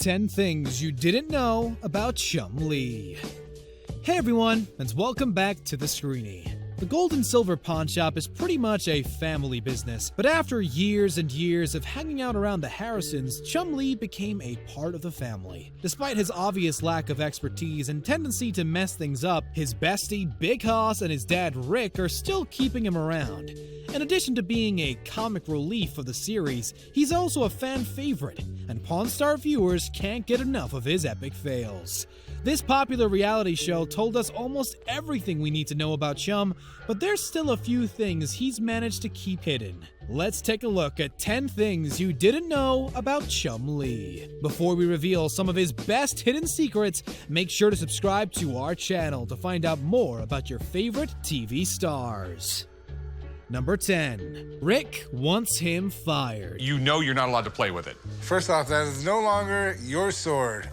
10 things you didn't know about Chumlee. Hey everyone, and welcome back to the Screeny. The Gold and Silver Pawn Shop is pretty much a family business, but after years and years of hanging out around the Harrisons, Chumlee became a part of the family. Despite his obvious lack of expertise and tendency to mess things up, his bestie, Big Hoss, and his dad, Rick, are still keeping him around. In addition to being a comic relief of the series, he's also a fan favorite, and Pawn Star viewers can't get enough of his epic fails. This popular reality show told us almost everything we need to know about Chum, but there's still a few things he's managed to keep hidden. Let's take a look at 10 things you didn't know about Chumlee. Before we reveal some of his best hidden secrets, make sure to subscribe to our channel to find out more about your favorite TV stars. Number 10. Rick wants him fired. You know you're not allowed to play with it. First off, that is no longer your sword.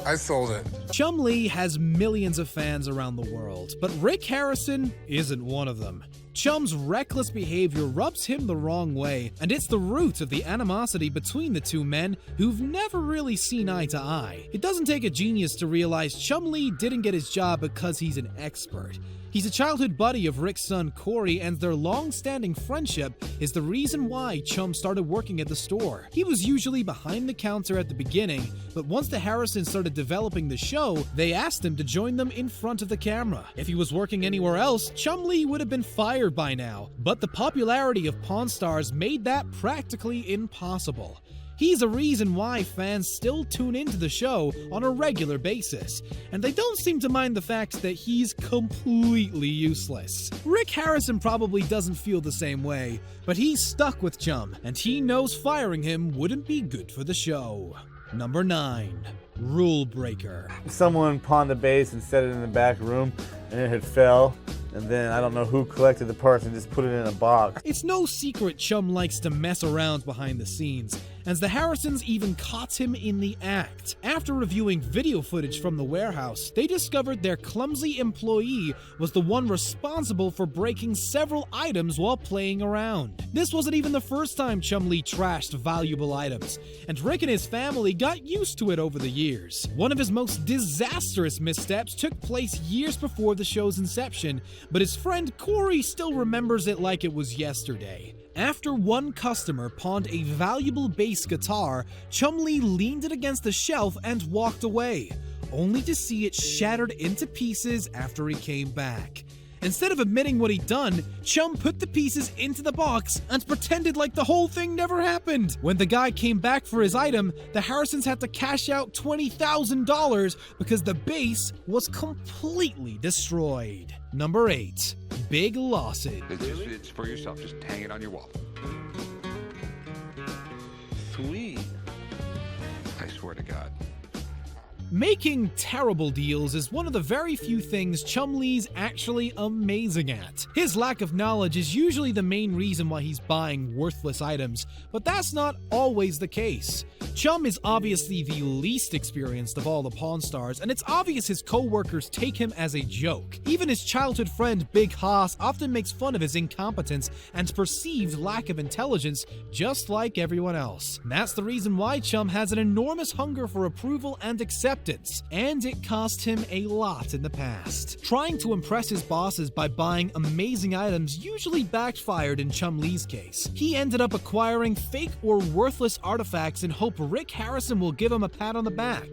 I sold it. Chumlee has millions of fans around the world, but Rick Harrison isn't one of them. Chum's reckless behavior rubs him the wrong way, and it's the root of the animosity between the two men who've never really seen eye to eye. It doesn't take a genius to realize Chumlee didn't get his job because he's an expert. He's a childhood buddy of Rick's son Corey, and their long-standing friendship is the reason why Chum started working at the store. He was usually behind the counter at the beginning, but once the Harrisons started developing the show, they asked him to join them in front of the camera. If he was working anywhere else, Chumlee would have been fired by now, but the popularity of Pawn Stars made that practically impossible. He's a reason why fans still tune into the show on a regular basis, and they don't seem to mind the fact that he's completely useless. Rick Harrison probably doesn't feel the same way, but he's stuck with Chum, and he knows firing him wouldn't be good for the show. Number 9. Rule breaker. Someone pawned the base and set it in the back room, and it had fell. And then I don't know who collected the parts and just put it in a box. It's no secret Chum likes to mess around behind the scenes, as the Harrisons even caught him in the act. After reviewing video footage from the warehouse, they discovered their clumsy employee was the one responsible for breaking several items while playing around. This wasn't even the first time Chumlee trashed valuable items, and Rick and his family got used to it over the years. One of his most disastrous missteps took place years before the show's inception, but his friend Corey still remembers it like it was yesterday. After one customer pawned a valuable bass guitar, Chumlee leaned it against the shelf and walked away, only to see it shattered into pieces after he came back. Instead of admitting what he'd done, Chum put the pieces into the box and pretended like the whole thing never happened. When the guy came back for his item, the Harrisons had to cash out $20,000 because the bass was completely destroyed. Number 8. Big losses. It's for yourself. Just hang it on your wall. Sweet. I swear to God. Making terrible deals is one of the very few things Chumlee's actually amazing at. His lack of knowledge is usually the main reason why he's buying worthless items, but that's not always the case. Chum is obviously the least experienced of all the Pawn Stars, and it's obvious his co-workers take him as a joke. Even his childhood friend Big Hoss often makes fun of his incompetence and perceived lack of intelligence, just like everyone else. And that's the reason why Chum has an enormous hunger for approval and acceptance, and it cost him a lot in the past. Trying to impress his bosses by buying amazing items usually backfired in Chumlee's case. He ended up acquiring fake or worthless artifacts in hope Rick Harrison will give him a pat on the back.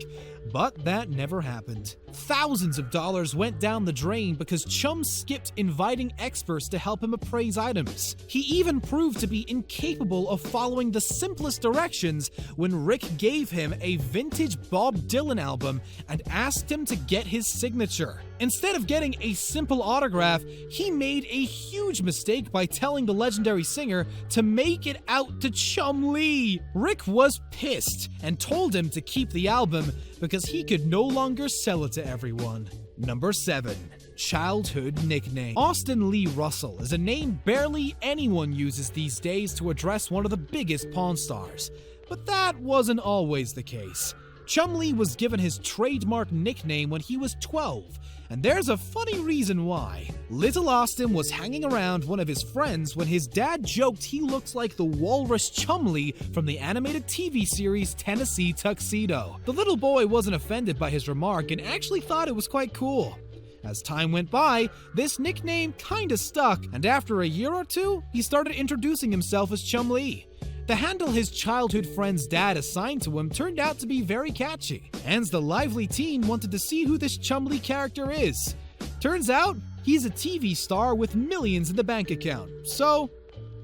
But that never happened. Thousands of dollars went down the drain because Chum skipped inviting experts to help him appraise items. He even proved to be incapable of following the simplest directions when Rick gave him a vintage Bob Dylan album and asked him to get his signature. Instead of getting a simple autograph, he made a huge mistake by telling the legendary singer to make it out to Chumlee. Rick was pissed and told him to keep the album because he could no longer sell it to everyone. Number 7. Childhood nickname. Austin Lee Russell is a name barely anyone uses these days to address one of the biggest Pawn Stars, but that wasn't always the case. Chumlee was given his trademark nickname when he was 12, and there's a funny reason why. Little Austin was hanging around one of his friends when his dad joked he looks like the walrus Chumlee from the animated TV series Tennessee Tuxedo. The little boy wasn't offended by his remark and actually thought it was quite cool. As time went by, this nickname kinda stuck, and after a year or two, he started introducing himself as Chumlee. The handle his childhood friend's dad assigned to him turned out to be very catchy, and the lively teen wanted to see who this Chumlee character is. Turns out, he's a TV star with millions in the bank account, so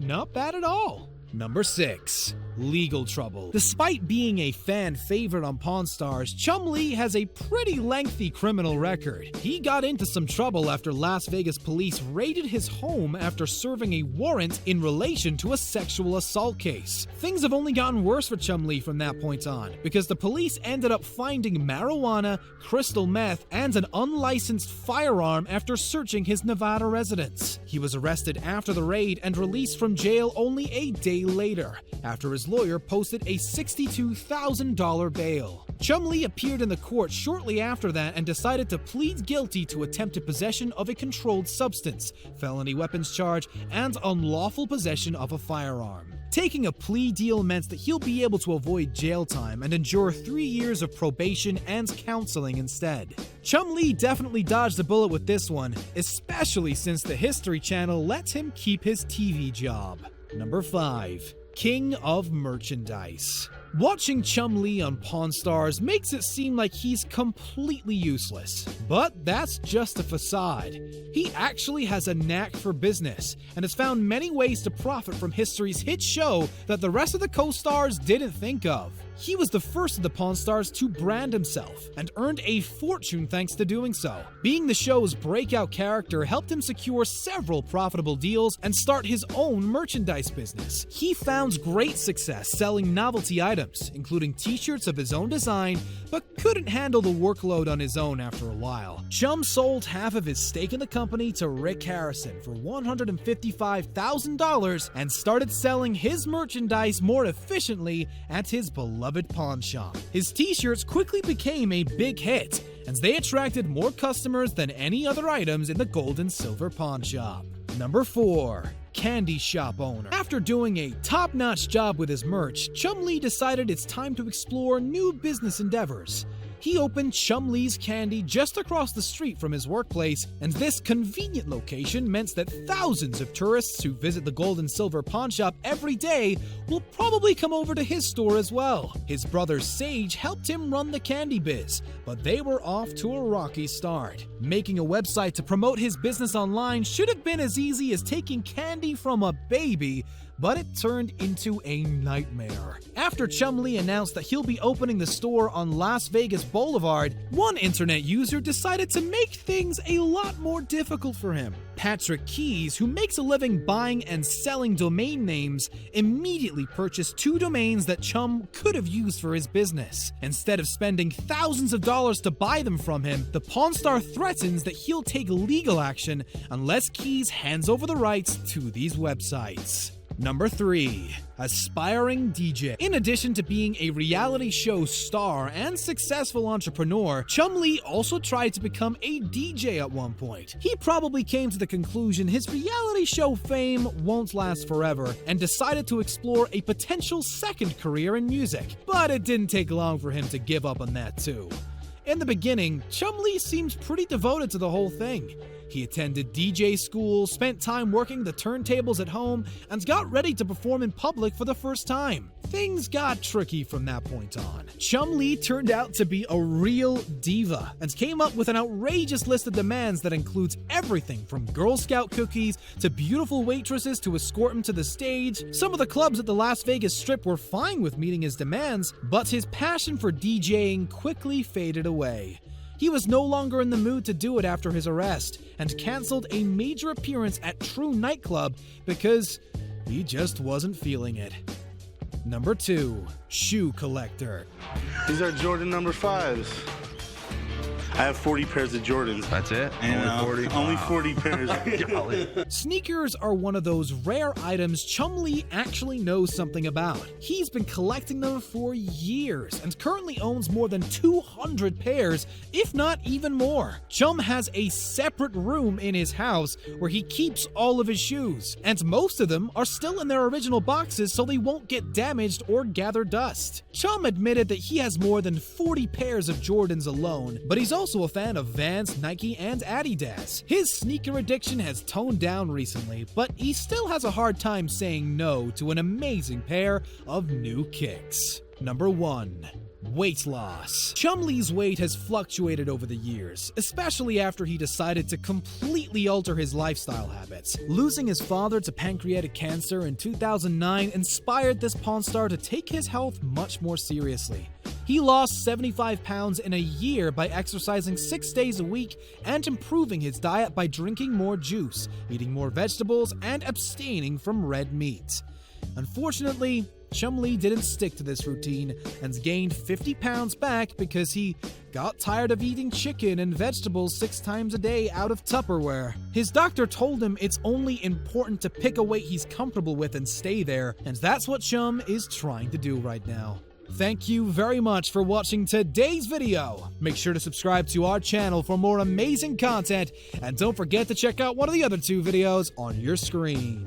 not bad at all. Number 6. Legal trouble. Despite being a fan favorite on Pawn Stars, Chumlee has a pretty lengthy criminal record. He got into some trouble after Las Vegas police raided his home after serving a warrant in relation to a sexual assault case. Things have only gotten worse for Chumlee from that point on, because the police ended up finding marijuana, crystal meth, and an unlicensed firearm after searching his Nevada residence. He was arrested after the raid and released from jail only a day later, after his lawyer posted a $62,000 bail. Chumlee appeared in the court shortly after that and decided to plead guilty to attempted possession of a controlled substance, felony weapons charge, and unlawful possession of a firearm. Taking a plea deal meant that he'll be able to avoid jail time and endure 3 years of probation and counseling instead. Chumlee definitely dodged the bullet with this one, especially since the History Channel lets him keep his TV job. Number 5. King of Merchandise. Watching Chumlee on Pawn Stars makes it seem like he's completely useless, but that's just a facade. He actually has a knack for business, and has found many ways to profit from history's hit show that the rest of the co-stars didn't think of. He was the first of the Pawn Stars to brand himself, and earned a fortune thanks to doing so. Being the show's breakout character helped him secure several profitable deals and start his own merchandise business. He found great success selling novelty items, including t-shirts of his own design, but couldn't handle the workload on his own after a while. Chum sold half of his stake in the company to Rick Harrison for $155,000 and started selling his merchandise more efficiently at his beloved pawn shop. His t-shirts quickly became a big hit, and they attracted more customers than any other items in the gold and silver pawn shop. Number 4. Candy shop owner. After doing a top-notch job with his merch, Chumlee decided it's time to explore new business endeavors. He opened Chumlee's Candy just across the street from his workplace, and this convenient location meant that thousands of tourists who visit the gold and silver pawn shop every day will probably come over to his store as well. His brother Sage helped him run the candy biz, but they were off to a rocky start. Making a website to promote his business online should have been as easy as taking candy from a baby, but it turned into a nightmare. After Chumlee announced that he'll be opening the store on Las Vegas Boulevard, one internet user decided to make things a lot more difficult for him. Patrick Keys, who makes a living buying and selling domain names, immediately purchased 2 domains that Chum could have used for his business. Instead of spending thousands of dollars to buy them from him, the Pawn Star threatens that he'll take legal action unless Keys hands over the rights to these websites. Number 3. Aspiring DJ. In addition to being a reality show star and successful entrepreneur, Chumlee also tried to become a DJ at one point. He probably came to the conclusion his reality show fame won't last forever and decided to explore a potential second career in music, but it didn't take long for him to give up on that too. In the beginning, Chumlee seemed pretty devoted to the whole thing. He attended DJ school, spent time working the turntables at home, and got ready to perform in public for the first time. Things got tricky from that point on. Chumlee turned out to be a real diva and came up with an outrageous list of demands that includes everything from Girl Scout cookies to beautiful waitresses to escort him to the stage. Some of the clubs at the Las Vegas Strip were fine with meeting his demands, but his passion for DJing quickly faded away. He was no longer in the mood to do it after his arrest, and canceled a major appearance at True Nightclub because he just wasn't feeling it. Number 2. Shoe collector. These are Jordan number 5s. I have 40 pairs of Jordans. That's it? And, Only 40? Only 40 pairs. Golly. Sneakers are one of those rare items Chumlee actually knows something about. He's been collecting them for years and currently owns more than 200 pairs, if not even more. Chum has a separate room in his house where he keeps all of his shoes, and most of them are still in their original boxes so they won't get damaged or gather dust. Chum admitted that he has more than 40 pairs of Jordans alone, but he's also a fan of Vans, Nike, and Adidas. His sneaker addiction has toned down recently, but he still has a hard time saying no to an amazing pair of new kicks. Number 1. Weight loss. Chumlee's weight has fluctuated over the years, especially after he decided to completely alter his lifestyle habits. Losing his father to pancreatic cancer in 2009 inspired this Pawn Star to take his health much more seriously. He lost 75 pounds in a year by exercising 6 days a week and improving his diet by drinking more juice, eating more vegetables, and abstaining from red meat. Unfortunately, Chumlee didn't stick to this routine and gained 50 pounds back because he got tired of eating chicken and vegetables 6 times a day out of Tupperware. His doctor told him it's only important to pick a weight he's comfortable with and stay there, and that's what Chum is trying to do right now. Thank you very much for watching today's video. Make sure to subscribe to our channel for more amazing content, and don't forget to check out one of the other 2 videos on your screen.